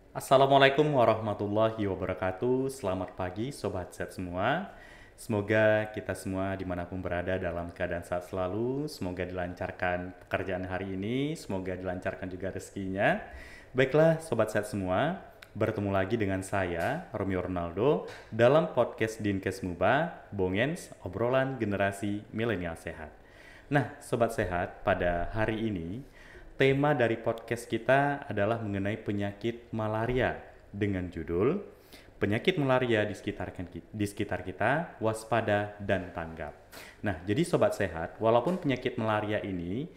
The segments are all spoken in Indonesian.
Assalamualaikum warahmatullahi wabarakatuh. Selamat pagi Sobat Set semua. Semoga kita semua dimanapun berada dalam keadaan sehat selalu. Semoga dilancarkan pekerjaan hari ini. Semoga dilancarkan juga rezekinya. Baiklah Sobat Set semua, bertemu lagi dengan saya, Romeo Ronaldo, dalam podcast Dinkes Muba, Bongens, obrolan generasi milenial sehat. Nah, Sobat Sehat, pada hari ini tema dari podcast kita adalah mengenai penyakit malaria dengan judul Penyakit Malaria di sekitar kita, waspada dan tanggap. Nah, jadi Sobat Sehat, walaupun penyakit malaria ini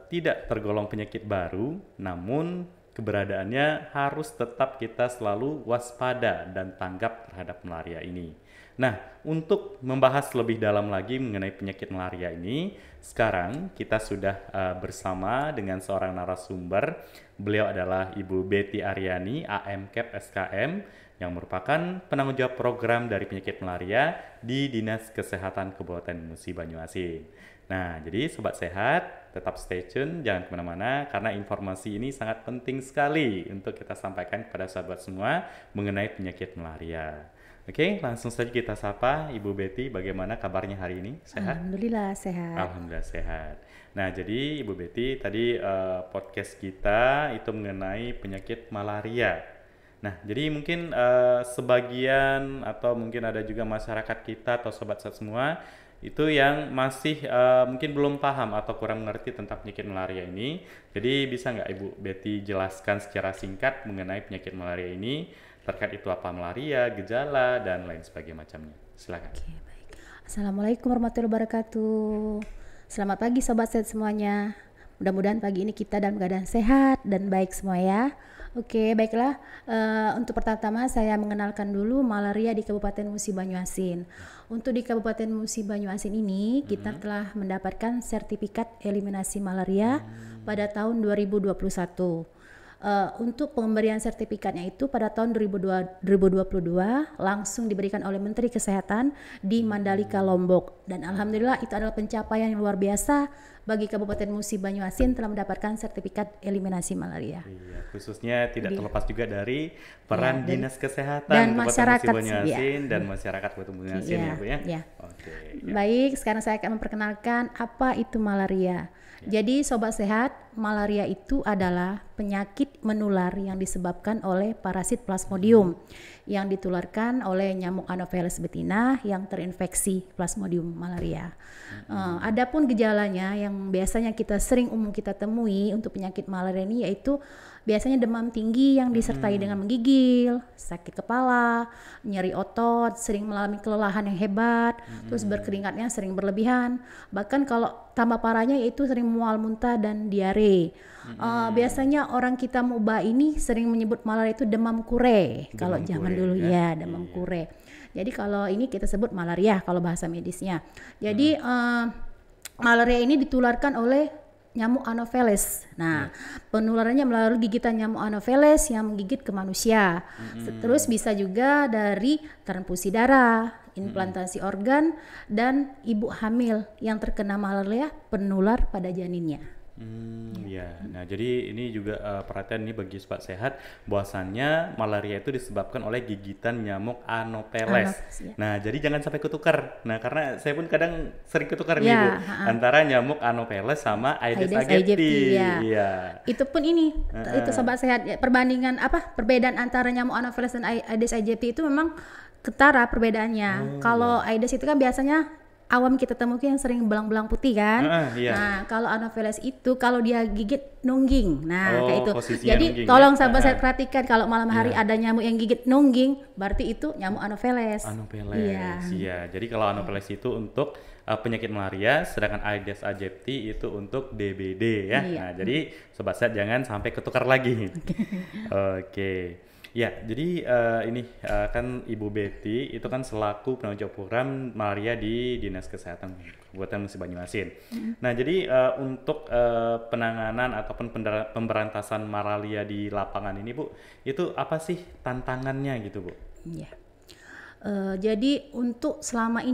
tidak tergolong penyakit baru, namun keberadaannya harus tetap kita selalu waspada dan tanggap terhadap malaria ini. Nah, untuk membahas lebih dalam lagi mengenai penyakit malaria ini, sekarang kita sudah bersama dengan seorang narasumber. Beliau adalah Ibu Betty Aryani, AM Cap SKM, yang merupakan penanggung jawab program dari penyakit malaria di Dinas Kesehatan Kabupaten Musi Banyuasin. Nah, jadi Sobat Sehat, tetap stay tune, jangan kemana-mana, karena informasi ini sangat penting sekali untuk kita sampaikan kepada sahabat semua mengenai penyakit malaria. Oke, langsung saja kita sapa Ibu Betty, bagaimana kabarnya hari ini? Sehat? Alhamdulillah sehat. Alhamdulillah sehat. Nah, jadi Ibu Betty, tadi podcast kita itu mengenai penyakit malaria. Nah, jadi mungkin sebagian atau mungkin ada juga masyarakat kita atau sobat set semua itu yang masih mungkin belum paham atau kurang mengerti tentang penyakit malaria ini. Jadi bisa nggak Ibu Betty jelaskan secara singkat mengenai penyakit malaria ini? Terkait itu apa malaria, gejala, dan lain sebagainya macamnya. Silakan. Oke, baik. Assalamualaikum warahmatullahi wabarakatuh. Selamat pagi sobat sehat semuanya. Mudah-mudahan pagi ini kita dalam keadaan sehat dan baik semua ya. Oke, baiklah. Untuk pertama saya mengenalkan dulu malaria di Kabupaten Musi Banyuasin. Untuk di Kabupaten Musi Banyuasin ini kita telah mendapatkan sertifikat eliminasi malaria pada tahun 2021. Untuk pemberian sertifikatnya itu pada tahun 2022 langsung diberikan oleh Menteri Kesehatan di Mandalika, Lombok, dan alhamdulillah itu adalah pencapaian yang luar biasa bagi Kabupaten Musi Banyuasin telah mendapatkan sertifikat eliminasi malaria. Iya, khususnya tidak terlepas juga dari peran Ya, Dinas Kesehatan dan Kabupaten Musi masyarakat Banyuasin dan masyarakat Kabupaten Musi Banyuasin ya Bu ya. Ya. Oke. Ya. Baik, sekarang saya akan memperkenalkan apa itu malaria. Jadi sobat sehat, malaria itu adalah penyakit menular yang disebabkan oleh parasit Plasmodium yang ditularkan oleh nyamuk Anopheles betina yang terinfeksi Plasmodium malaria. Adapun gejalanya yang biasanya kita temui untuk penyakit malaria ini yaitu biasanya demam tinggi yang disertai dengan menggigil, sakit kepala, nyeri otot, sering mengalami kelelahan yang hebat, terus berkeringatnya sering berlebihan. Bahkan kalau tambah parahnya yaitu sering mual muntah dan diare. Biasanya orang kita muba ini sering menyebut malaria itu demam kure. Kalau zaman dulu ya demam kure. Jadi kalau ini kita sebut malaria kalau bahasa medisnya. Jadi malaria ini ditularkan oleh nyamuk Anopheles. Nah, penularannya melalui gigitan nyamuk Anopheles yang menggigit ke manusia. Terus bisa juga dari transfusi darah, implantasi organ, dan ibu hamil yang terkena malaria penular pada janinnya. Ya. Nah, jadi ini juga perhatian ini bagi sobat sehat bahwasannya malaria itu disebabkan oleh gigitan nyamuk Anopheles. Ya. Nah, jadi jangan sampai ketukar. Nah, karena saya pun kadang sering ketukar nih Bu antara nyamuk Anopheles sama Aedes aegypti. Iya. Itu pun ini itu sobat sehat perbandingan perbedaan antara nyamuk Anopheles dan Aedes aegypti itu memang ketara perbedaannya. Kalau Aedes itu kan biasanya awam kita temukan yang sering belang-belang putih kan. Nah, kalau Anopheles itu kalau dia gigit nungging. Nah, kayak itu. Jadi tolong sahabat saya perhatikan kalau malam hari ada nyamuk yang gigit nungging, berarti itu nyamuk Anopheles. Iya. Jadi kalau Anopheles itu untuk penyakit malaria, sedangkan Aedes aegypti itu untuk DBD ya. Nah, jadi sobat sehat jangan sampai ketukar lagi. Oke. Ya, jadi ini kan Ibu Betty itu kan selaku penanggung jawab program malaria di Dinas Kesehatan Kabupaten Musi Banyuasin. Nah, jadi untuk penanganan ataupun pemberantasan malaria di lapangan ini Bu, itu apa sih tantangannya gitu Bu? Iya. Jadi untuk selama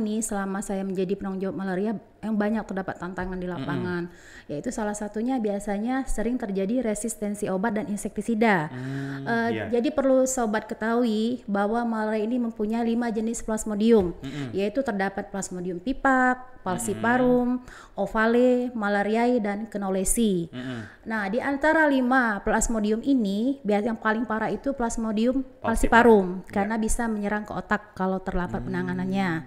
saya menjadi penanggung jawab malaria yang banyak terdapat tantangan di lapangan. Yaitu salah satunya biasanya sering terjadi resistensi obat dan insektisida. Jadi perlu sobat ketahui bahwa malaria ini mempunyai 5 jenis plasmodium, yaitu terdapat plasmodium pipak, falciparum, ovale, malariae, dan knowlesi. Nah, di antara 5 plasmodium ini, yang paling parah itu plasmodium falciparum karena bisa menyerang ke otak kalau terlambat penanganannya.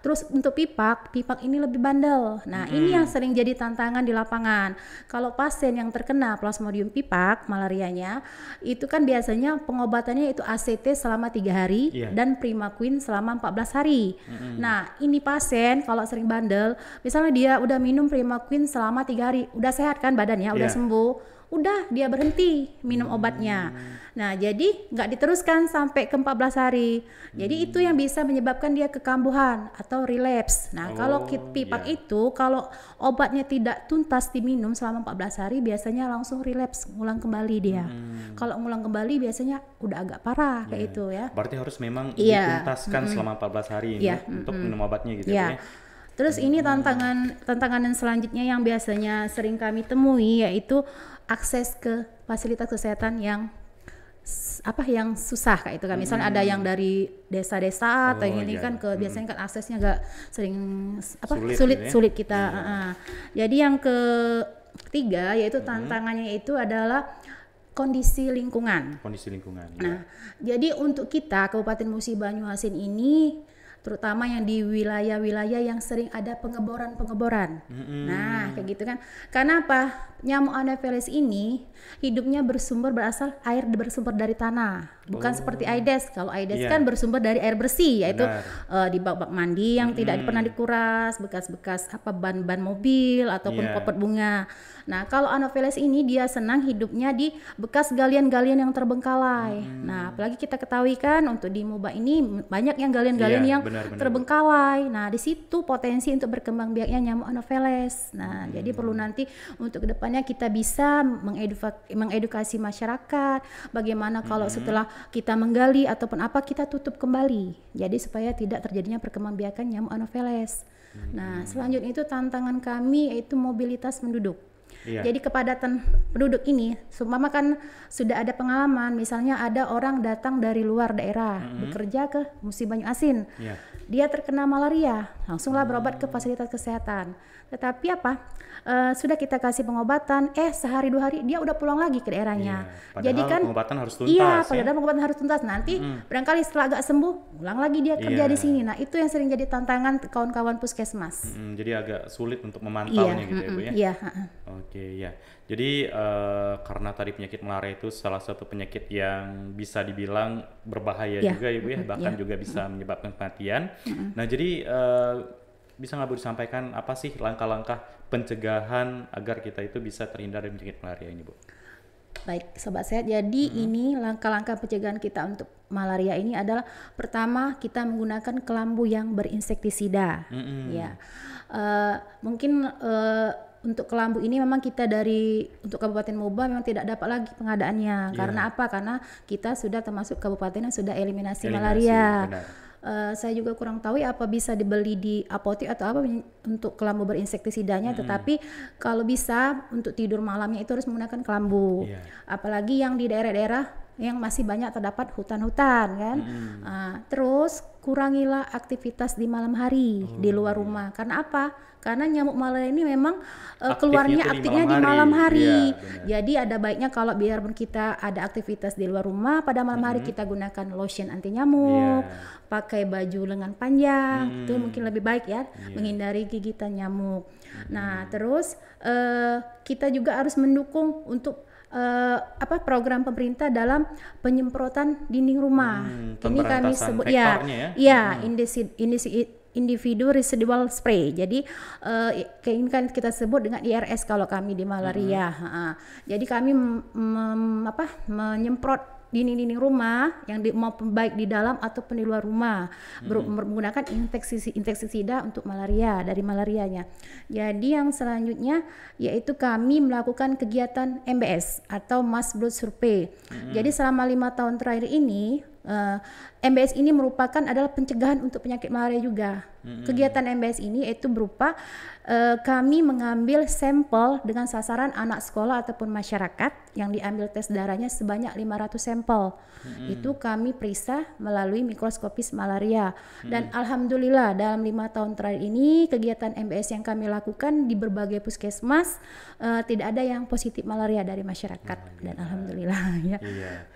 Terus untuk pipak ini lebih bandel. Nah, ini yang sering jadi tantangan di lapangan. Kalau pasien yang terkena plasmodium pipak malarianya, itu kan biasanya pengobatannya itu ACT selama 3 hari dan Primaquine selama 14 hari. Nah, ini pasien kalau sering bandel, misalnya dia udah minum Primaquine selama 3 hari, udah sehat kan badannya, udah sembuh, udah dia berhenti minum obatnya. Nah, jadi nggak diteruskan sampai ke 14 hari. Jadi itu yang bisa menyebabkan dia kekambuhan atau relapse. Nah, kalau pipak itu kalau obatnya tidak tuntas diminum selama 14 hari biasanya langsung relapse, ngulang kembali dia. Kalau ngulang kembali biasanya udah agak parah kayak itu ya. Berarti harus memang dituntaskan selama 14 hari ini untuk minum obatnya gitu ya. Terus ini tantangan yang selanjutnya yang biasanya sering kami temui yaitu akses ke fasilitas kesehatan yang susah kayak itu kan. Misalnya ada yang dari desa-desa atau yang ini kan biasanya kan aksesnya agak sering sulit kita. Jadi yang ketiga yaitu tantangannya itu adalah kondisi lingkungan. Nah, jadi untuk kita Kabupaten Musi Banyuasin ini terutama yang di wilayah-wilayah yang sering ada pengeboran. Nah, kayak gitu kan. Karena apa? Nyamuk Anopheles ini hidupnya bersumber dari tanah. Bukan seperti Aedes. Kalau Aedes kan bersumber dari air bersih, yaitu di bak-bak mandi yang tidak pernah dikuras, bekas-bekas ban mobil ataupun popot bunga. Nah, kalau Anopheles ini dia senang hidupnya di bekas galian-galian yang terbengkalai. Nah, apalagi kita ketahui kan untuk di Muba ini banyak yang galian-galian yang terbengkalai. Nah, di situ potensi untuk berkembang biaknya nyamuk Anopheles. Nah, jadi perlu nanti untuk kedepannya kita bisa mengedukasi masyarakat bagaimana kalau setelah kita menggali ataupun apa kita tutup kembali. Jadi supaya tidak terjadinya perkembangbiakan nyamuk Anopheles. Nah, selanjutnya itu tantangan kami yaitu mobilitas penduduk. Jadi kepadatan penduduk ini, seumpama kan sudah ada pengalaman, misalnya ada orang datang dari luar daerah bekerja ke Musi Banyuasin, dia terkena malaria, langsunglah berobat ke fasilitas kesehatan. Tetapi apa? Sudah kita kasih pengobatan, sehari 2 hari dia udah pulang lagi ke daerahnya. Jadi kan pengobatan harus tuntas. Padahal pengobatan harus tuntas. Nanti barangkali setelah agak sembuh, ulang lagi dia kerja di sini. Nah, itu yang sering jadi tantangan kawan-kawan puskesmas. Jadi agak sulit untuk memantaunya gitu ya, Bu ya. Oke, ya. Jadi karena tadi penyakit malaria itu salah satu penyakit yang bisa dibilang berbahaya juga ya, Bu ya, bahkan juga bisa menyebabkan kematian. Nah, jadi bisa nggak Bu disampaikan apa sih langkah-langkah pencegahan agar kita itu bisa terhindar dari penyakit malaria ini, Bu? Baik, Sobat Sehat. Jadi ini langkah-langkah pencegahan kita untuk malaria ini adalah pertama kita menggunakan kelambu yang berinsektisida. Mungkin untuk kelambu ini memang kita untuk Kabupaten Muba memang tidak dapat lagi pengadaannya. Karena apa? Karena kita sudah termasuk kabupaten yang sudah eliminasi malaria. Saya juga kurang tahu ya apa bisa dibeli di apotek atau apa untuk kelambu berinsektisidanya, tetapi kalau bisa untuk tidur malamnya itu harus menggunakan kelambu. Apalagi yang di daerah-daerah yang masih banyak terdapat hutan-hutan kan. Terus kurangilah aktivitas di malam hari di luar rumah. Karena apa? Karena nyamuk malaria ini memang keluarnya aktifnya di malam hari. Jadi ada baiknya kalau biarpun kita ada aktivitas di luar rumah pada malam hari kita gunakan lotion anti nyamuk, pakai baju lengan panjang, itu mungkin lebih baik ya, menghindari gigitan nyamuk. Nah, terus kita juga harus mendukung untuk program pemerintah dalam penyemprotan dinding rumah. Ini kami sebut individu residual spray. Jadi kan kita sebut dengan IRS kalau kami di malaria. Jadi kami menyemprot dinding-dinding rumah yang maupun baik di dalam ataupun di luar rumah menggunakan insektisida untuk malaria dari malarianya. Jadi yang selanjutnya yaitu kami melakukan kegiatan MBS atau mass blood survey. Jadi selama 5 tahun terakhir ini MBS ini merupakan adalah pencegahan untuk penyakit malaria juga. Kegiatan MBS ini itu berupa kami mengambil sampel dengan sasaran anak sekolah ataupun masyarakat yang diambil tes darahnya sebanyak 500 sampel. Itu kami periksa melalui mikroskopis malaria. Dan alhamdulillah dalam 5 tahun terakhir ini kegiatan MBS yang kami lakukan di berbagai puskesmas tidak ada yang positif malaria dari masyarakat. Dan alhamdulillah ya. Iya.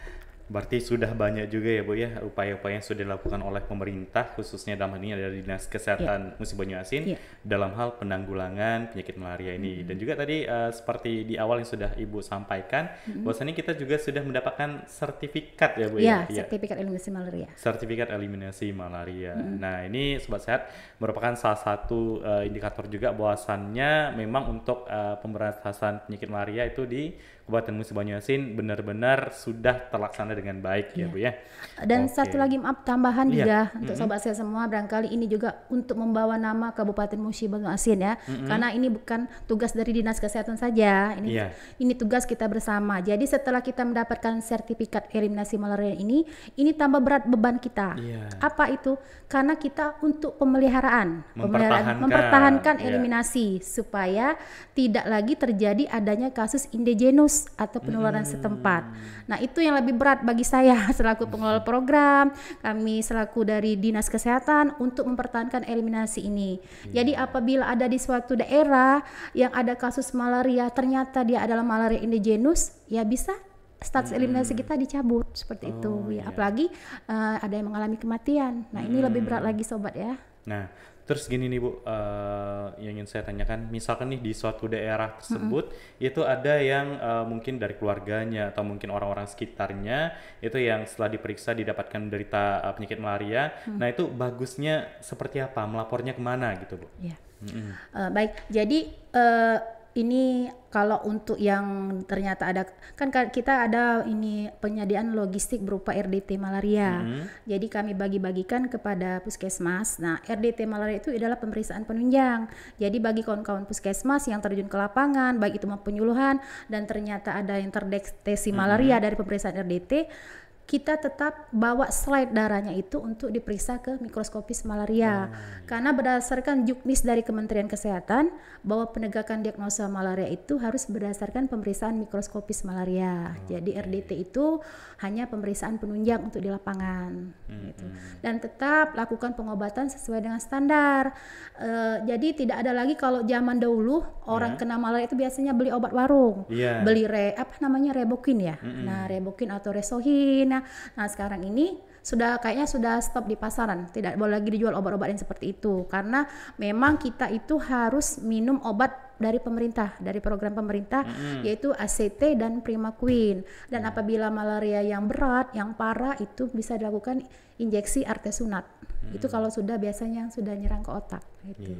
Berarti sudah banyak juga ya Bu ya upaya-upaya yang sudah dilakukan oleh pemerintah khususnya dalam hal ini dari Dinas Kesehatan Musi Banyuasin dalam hal penanggulangan penyakit malaria ini. Dan juga tadi seperti di awal yang sudah Ibu sampaikan bahwasanya kita juga sudah mendapatkan sertifikat ya Bu ya. Sertifikat eliminasi malaria. Sertifikat eliminasi malaria. Nah, ini Sobat Sehat merupakan salah satu indikator juga bahwasannya memang untuk pemberantasan penyakit malaria itu di Kabupaten Musi Banyuasin benar-benar sudah terlaksana dengan baik ya Bu ya. Dan satu lagi maaf tambahan juga untuk sobat saya semua, barangkali ini juga untuk membawa nama Kabupaten Musi Banyuasin ya. Karena ini bukan tugas dari Dinas Kesehatan saja, ini tugas kita bersama. Jadi setelah kita mendapatkan sertifikat eliminasi malaria ini tambah berat beban kita. Apa itu? Karena kita untuk mempertahankan eliminasi supaya tidak lagi terjadi adanya kasus endogenus atau penularan setempat. Nah, itu yang lebih berat bagi saya selaku pengelola program, kami selaku dari Dinas Kesehatan untuk mempertahankan eliminasi ini. Jadi apabila ada di suatu daerah yang ada kasus malaria, ternyata dia adalah malaria endogenus, ya bisa status eliminasi kita dicabut seperti itu ya. Apalagi ada yang mengalami kematian. Nah, ini lebih berat lagi sobat ya. Nah, terus gini nih Bu, yang ingin saya tanyakan, misalkan nih di suatu daerah tersebut itu ada yang mungkin dari keluarganya atau mungkin orang-orang sekitarnya itu yang setelah diperiksa didapatkan menderita penyakit malaria. Nah, itu bagusnya seperti apa? Melapornya kemana gitu Bu? Ya. Baik, jadi ini kalau untuk yang ternyata ada, kan kita ada ini penyediaan logistik berupa RDT malaria. Jadi kami bagi-bagikan kepada puskesmas. Nah, RDT malaria itu adalah pemeriksaan penunjang. Jadi bagi kawan-kawan puskesmas yang terjun ke lapangan, baik itu penyuluhan dan ternyata ada yang terdeteksi malaria dari pemeriksaan RDT, kita tetap bawa slide darahnya itu untuk diperiksa ke mikroskopis malaria. Karena berdasarkan juknis dari Kementerian Kesehatan bahwa penegakan diagnosa malaria itu harus berdasarkan pemeriksaan mikroskopis malaria. Jadi RDT itu hanya pemeriksaan penunjang untuk di lapangan. Gitu. Dan tetap lakukan pengobatan sesuai dengan standar. Jadi tidak ada lagi kalau zaman dahulu orang kena malaria itu biasanya beli obat warung, beli Rebokin ya. Nah, Rebokin atau Resohin. Nah, sekarang ini kayaknya sudah stop di pasaran, tidak boleh lagi dijual obat-obat yang seperti itu karena memang kita itu harus minum obat dari pemerintah, dari program pemerintah yaitu ACT dan Primaquine. Dan apabila malaria yang berat, yang parah itu bisa dilakukan injeksi artesunat. Itu kalau sudah biasanya sudah nyerang ke otak gitu.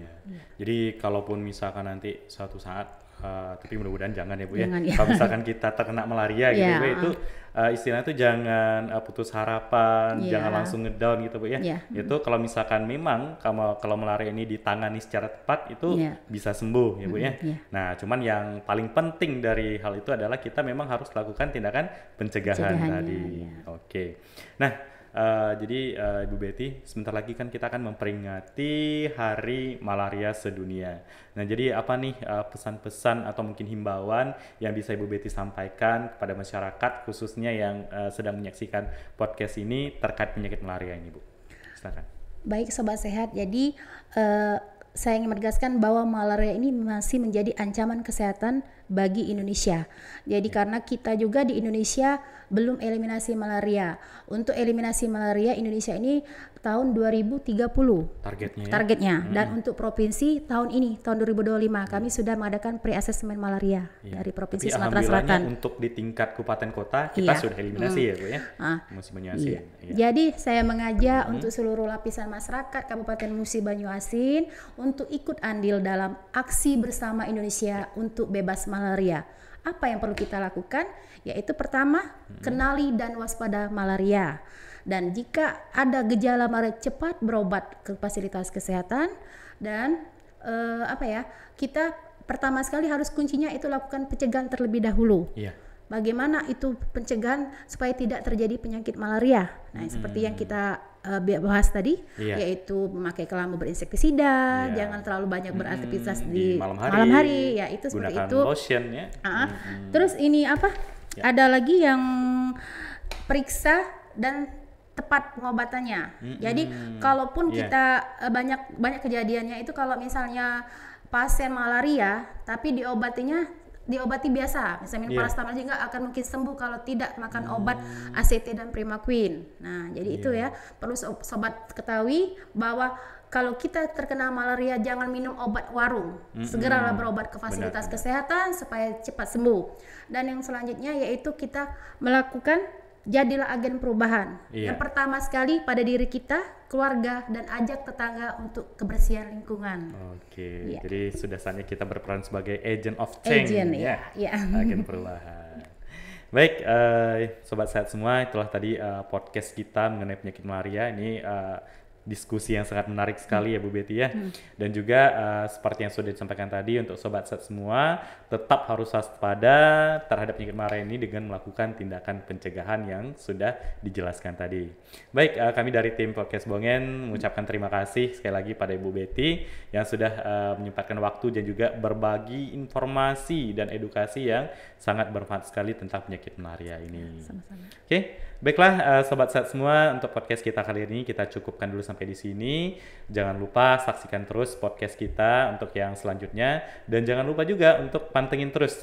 Jadi kalaupun misalkan nanti suatu saat tapi mudah-mudahan jangan ya Bu ya. Kalau misalkan kita terkena malaria gitu Bu, itu istilahnya itu jangan putus harapan, jangan langsung ngedown gitu Bu ya. Itu kalau misalkan memang kalau malaria ini ditangani secara tepat itu bisa sembuh ya Bu ya. Nah, cuman yang paling penting dari hal itu adalah kita memang harus lakukan tindakan pencegahan tadi. Oke. Nah, jadi Ibu Betty, sebentar lagi kan kita akan memperingati Hari Malaria Sedunia. Nah, jadi apa nih pesan-pesan atau mungkin himbauan yang bisa Ibu Betty sampaikan kepada masyarakat khususnya yang sedang menyaksikan podcast ini terkait penyakit malaria ini, Bu? Silakan. Baik Sobat Sehat, jadi saya ingin menegaskan bahwa malaria ini masih menjadi ancaman kesehatan bagi Indonesia. Jadi karena kita juga di Indonesia belum eliminasi malaria. Untuk eliminasi malaria Indonesia ini tahun 2030 targetnya. Dan untuk provinsi tahun ini tahun 2025 kami sudah mengadakan pre-assessment malaria dari Provinsi Sumatera Selatan. Untuk di tingkat kabupaten kota kita sudah eliminasi ya Bu ya. Musi Banyuasin. Jadi saya mengajak untuk seluruh lapisan masyarakat Kabupaten Musi Banyuasin untuk ikut andil dalam aksi bersama Indonesia untuk bebas malaria. Apa yang perlu kita lakukan? Yaitu pertama, kenali dan waspada malaria. Dan jika ada gejala malaria, cepat berobat ke fasilitas kesehatan. Dan kita pertama sekali harus kuncinya itu lakukan pencegahan terlebih dahulu. bagaimana itu pencegahan supaya tidak terjadi penyakit malaria. Nah, seperti yang kita bahas tadi, yaitu memakai kelambu berinsektisida, jangan terlalu banyak beraktivitas di malam hari, ya itu seperti itu. Lotion ya. Terus ini apa? Ada lagi yang periksa dan tepat pengobatannya. Jadi kalaupun kita banyak kejadiannya itu kalau misalnya pasien malaria tapi diobati biasa, misalnya minum paracetamol aja nggak akan mungkin sembuh kalau tidak makan obat ACT dan Primaquine. Nah, jadi itu ya perlu sobat ketahui bahwa kalau kita terkena malaria jangan minum obat warung, segeralah berobat ke fasilitas kesehatan supaya cepat sembuh. Dan yang selanjutnya yaitu kita melakukan jadilah agen perubahan. Yang pertama sekali pada diri kita, keluarga, dan ajak tetangga untuk kebersihan lingkungan. Oke, jadi sudah saatnya kita berperan sebagai agent of change, agen perubahan. Baik, sobat sehat semua, itulah tadi podcast kita mengenai penyakit malaria. Ini diskusi yang sangat menarik sekali ya Bu Betty ya. Dan juga seperti yang sudah disampaikan tadi, untuk sobat sehat semua tetap harus waspada terhadap penyakit malaria ini dengan melakukan tindakan pencegahan yang sudah dijelaskan tadi. Baik, kami dari tim Podcast Bongen mengucapkan terima kasih sekali lagi pada Ibu Betty yang sudah menyempatkan waktu dan juga berbagi informasi dan edukasi yang sangat bermanfaat sekali tentang penyakit malaria ini. Sama-sama. Oke, baiklah sobat sehat semua, untuk podcast kita kali ini kita cukupkan dulu sampai di sini. Jangan lupa saksikan terus podcast kita untuk yang selanjutnya, dan jangan lupa juga untuk pantengin terus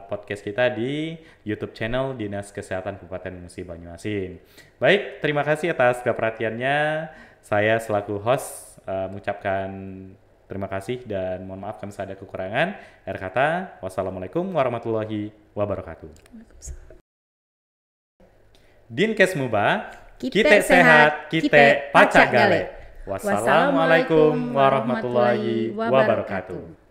podcast kita di YouTube channel Dinas Kesehatan Kabupaten Musi Banyuasin. Baik, terima kasih atas perhatiannya. Saya selaku host mengucapkan terima kasih dan mohon maaf kalau ada kekurangan. Akhir kata, wassalamualaikum warahmatullahi wabarakatuh. Dinkes Muba, kita sehat, kita pacak gale. Wassalamualaikum warahmatullahi wabarakatuh.